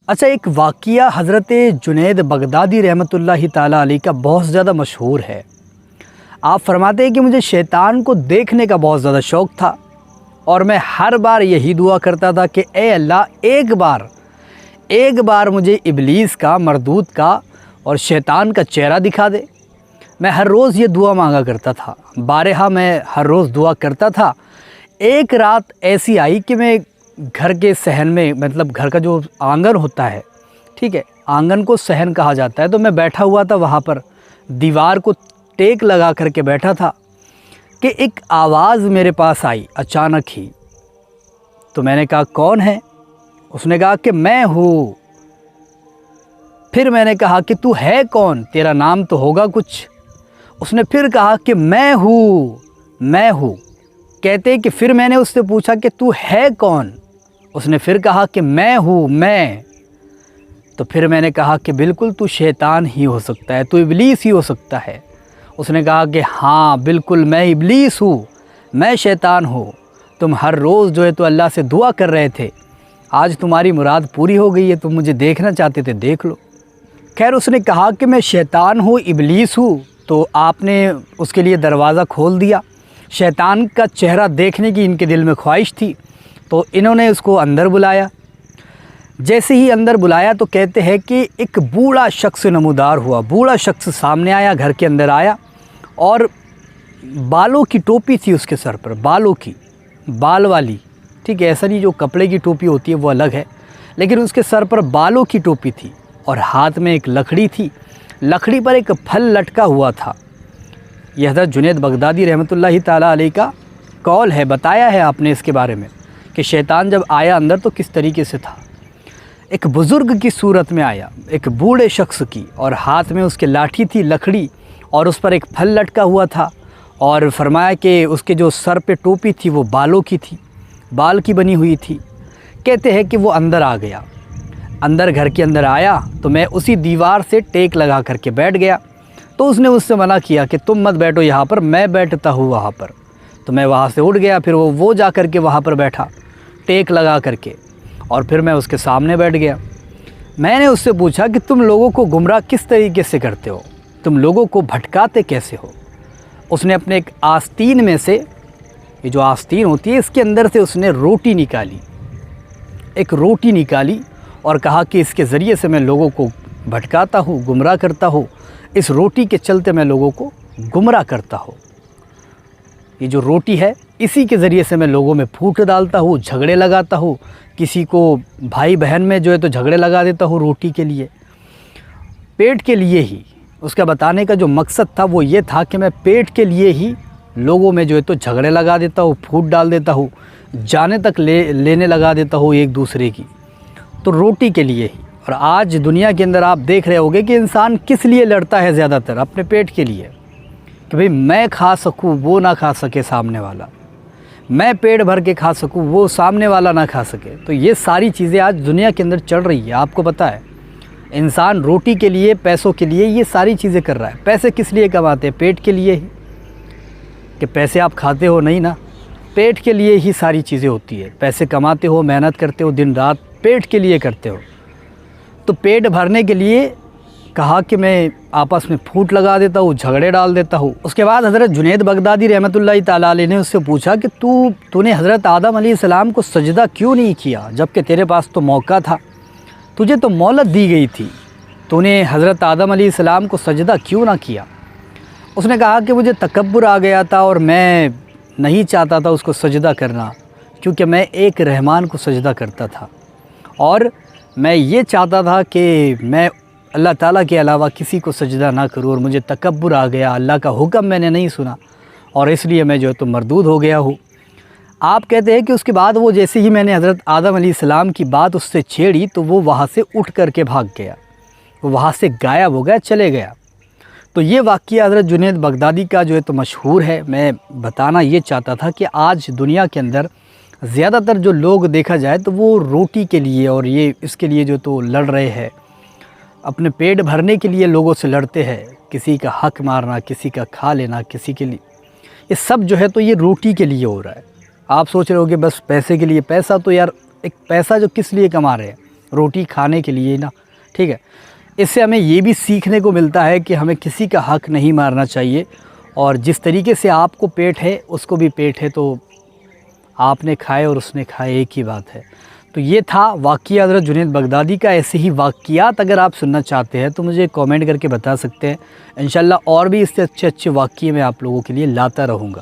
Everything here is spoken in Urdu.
اچھا، ایک واقعہ حضرت جنید بغدادی رحمۃ اللہ تعالیٰ علیہ کا بہت زیادہ مشہور ہے۔ آپ فرماتے ہیں کہ مجھے شیطان کو دیکھنے کا بہت زیادہ شوق تھا، اور میں ہر بار یہی دعا کرتا تھا کہ اے اللہ ایک بار مجھے ابلیس کا، مردود کا اور شیطان کا چہرہ دکھا دے۔ میں ہر روز یہ دعا مانگا کرتا تھا، بارہا میں ہر روز دعا کرتا تھا۔ ایک رات ایسی آئی کہ میں گھر کے صحن میں، مطلب گھر کا جو آنگن ہوتا ہے، ٹھیک ہے، آنگن کو صحن کہا جاتا ہے، تو میں بیٹھا ہوا تھا وہاں پر، دیوار کو ٹیک لگا کر کے بیٹھا تھا کہ ایک آواز میرے پاس آئی اچانک ہی۔ تو میں نے کہا کون ہے؟ اس نے کہا کہ میں ہوں۔ پھر میں نے کہا کہ تو ہے کون؟ تیرا نام تو ہوگا کچھ۔ اس نے پھر کہا کہ میں ہوں۔ کہتے کہ پھر میں نے اس سے پوچھا کہ تو ہے کون؟ اس نے پھر کہا کہ میں ہوں۔ تو پھر میں نے کہا کہ بالکل تو شیطان ہی ہو سکتا ہے، تو ابلیس ہی ہو سکتا ہے۔ اس نے کہا کہ ہاں بالکل میں ابلیس ہوں، میں شیطان ہوں۔ تم ہر روز جو ہے تو اللہ سے دعا کر رہے تھے، آج تمہاری مراد پوری ہو گئی ہے، تم مجھے دیکھنا چاہتے تھے، دیکھ لو۔ خیر، اس نے کہا کہ میں شیطان ہوں، ابلیس ہوں، تو آپ نے اس کے لیے دروازہ کھول دیا۔ شیطان کا چہرہ دیکھنے کی ان کے دل میں خواہش تھی، تو انہوں نے اس کو اندر بلایا۔ جیسے ہی اندر بلایا تو کہتے ہیں کہ ایک بوڑھا شخص نمودار ہوا، بوڑھا شخص سامنے آیا، گھر کے اندر آیا، اور بالوں کی ٹوپی تھی اس کے سر پر، بالوں کی، بال والی، ٹھیک ہے، ایسا نہیں جو کپڑے کی ٹوپی ہوتی ہے وہ الگ ہے، لیکن اس کے سر پر بالوں کی ٹوپی تھی، اور ہاتھ میں ایک لکڑی تھی، لکڑی پر ایک پھل لٹکا ہوا تھا۔ یہ حضرت جنید بغدادی رحمۃ اللہ تعالیٰ علیہ کا قول ہے، بتایا ہے آپ نے اس کے بارے میں کہ شیطان جب آیا اندر تو کس طریقے سے تھا۔ ایک بزرگ کی صورت میں آیا، ایک بوڑھے شخص کی، اور ہاتھ میں اس کے لاٹھی تھی، لکڑی، اور اس پر ایک پھل لٹکا ہوا تھا، اور فرمایا کہ اس کے جو سر پہ ٹوپی تھی وہ بالوں کی تھی، بال کی بنی ہوئی تھی۔ کہتے ہیں کہ وہ اندر آ گیا، اندر گھر کے اندر آیا تو میں اسی دیوار سے ٹیک لگا کر کے بیٹھ گیا۔ تو اس نے اس سے منع کیا کہ تم مت بیٹھو یہاں پر، میں بیٹھتا ہوں وہاں پر۔ تو میں وہاں سے اٹھ گیا، پھر وہ جا کر کے وہاں پر بیٹھا ٹیک لگا کر کے، اور پھر میں اس کے سامنے بیٹھ گیا۔ میں نے اس سے پوچھا کہ تم لوگوں کو گمراہ کس طریقے سے کرتے ہو، تم لوگوں کو بھٹکاتے کیسے ہو؟ اس نے اپنے ایک آستین میں سے، یہ جو آستین ہوتی ہے اس کے اندر سے اس نے روٹی نکالی، ایک روٹی نکالی، اور کہا کہ اس کے ذریعے سے میں لوگوں کو بھٹکاتا ہوں، گمراہ کرتا ہوں، اس روٹی کے چلتے میں لوگوں کو گمراہ کرتا ہوں۔ یہ جو روٹی ہے اسی کے ذریعے سے میں لوگوں میں پھوٹ ڈالتا ہوں، جھگڑے لگاتا ہوں، کسی کو بھائی بہن میں جو ہے تو جھگڑے لگا دیتا ہوں روٹی کے لیے، پیٹ کے لیے ہی۔ اس کا بتانے کا جو مقصد تھا وہ یہ تھا کہ میں پیٹ کے لیے ہی لوگوں میں جو ہے تو جھگڑے لگا دیتا ہوں، پھوٹ ڈال دیتا ہوں، جانے تک لینے لگا دیتا ہوں ایک دوسرے کی، تو روٹی کے لیے ہی۔ اور آج دنیا کے اندر آپ دیکھ رہے ہوگے کہ انسان کس لیے لڑتا ہے زیادہ تر؟ اپنے پیٹ کے لیے، کہ بھئی میں کھا سکوں وہ نہ کھا سکے سامنے والا، میں پیٹ بھر کے کھا سکوں وہ سامنے والا نہ کھا سکے۔ تو یہ ساری چیزیں آج دنیا کے اندر چل رہی ہے، آپ کو پتہ ہے۔ انسان روٹی کے لیے، پیسوں کے لیے یہ ساری چیزیں کر رہا ہے۔ پیسے کس لیے کماتے ہیں؟ پیٹ کے لیے ہی، کہ پیسے آپ کھاتے ہو نہیں نا، پیٹ کے لیے ہی ساری چیزیں ہوتی ہے۔ پیسے کماتے ہو، محنت کرتے ہو دن رات، پیٹ کے لیے کرتے ہو۔ تو پیٹ بھرنے کے لیے کہا کہ میں آپس میں پھوٹ لگا دیتا ہوں، جھگڑے ڈال دیتا ہوں۔ اس کے بعد حضرت جنید بغدادی رحمۃ اللہ تعالیٰ علیہ نے اس سے پوچھا کہ تو نے حضرت آدم علیہ السلام کو سجدہ کیوں نہیں کیا، جبکہ تیرے پاس تو موقع تھا، تجھے تو مہلت دی گئی تھی، تو نے حضرت آدم علیہ السلام کو سجدہ کیوں نہ کیا؟ اس نے کہا کہ مجھے تکبر آ گیا تھا، اور میں نہیں چاہتا تھا اس کو سجدہ کرنا، کیونکہ میں ایک رحمان کو سجدہ کرتا تھا، اور میں یہ چاہتا تھا کہ میں اللہ تعالیٰ کے علاوہ کسی کو سجدہ نہ کروں، اور مجھے تکبر آ گیا، اللہ کا حکم میں نے نہیں سنا، اور اس لیے میں جو ہے تو مردود ہو گیا ہوں۔ آپ کہتے ہیں کہ اس کے بعد وہ جیسے ہی میں نے حضرت آدم علیہ السلام کی بات اس سے چھیڑی تو وہ وہاں سے اٹھ کر کے بھاگ گیا، وہ وہاں سے غائب ہو گیا، چلے گیا۔ تو یہ واقعہ حضرت جنید بغدادی کا جو ہے تو مشہور ہے۔ میں بتانا یہ چاہتا تھا کہ آج دنیا کے اندر زیادہ تر جو لوگ دیکھا جائے تو وہ روٹی کے لیے اور یہ اس کے لیے جو تو لڑ رہے ہیں، اپنے پیٹ بھرنے کے لیے لوگوں سے لڑتے ہیں، کسی کا حق مارنا، کسی کا کھا لینا، کسی کے لیے، یہ سب جو ہے تو یہ روٹی کے لیے ہو رہا ہے۔ آپ سوچ رہے ہو کہ بس پیسے کے لیے، پیسہ تو یار ایک پیسہ جو کس لیے کما رہے ہیں، روٹی کھانے کے لیے نا، ٹھیک ہے۔ اس سے ہمیں یہ بھی سیکھنے کو ملتا ہے کہ ہمیں کسی کا حق نہیں مارنا چاہیے، اور جس طریقے سے آپ کو پیٹ ہے اس کو بھی پیٹ ہے، تو آپ نے کھائے اور اس نے کھائے، ایک ہی بات ہے۔ تو یہ تھا واقعہ حضرت جنید بغدادی کا۔ ایسے ہی واقعات اگر آپ سننا چاہتے ہیں تو مجھے کامنٹ کر کے بتا سکتے ہیں، انشاءاللہ اور بھی اس سے اچھے واقعے میں آپ لوگوں کے لیے لاتا رہوں گا۔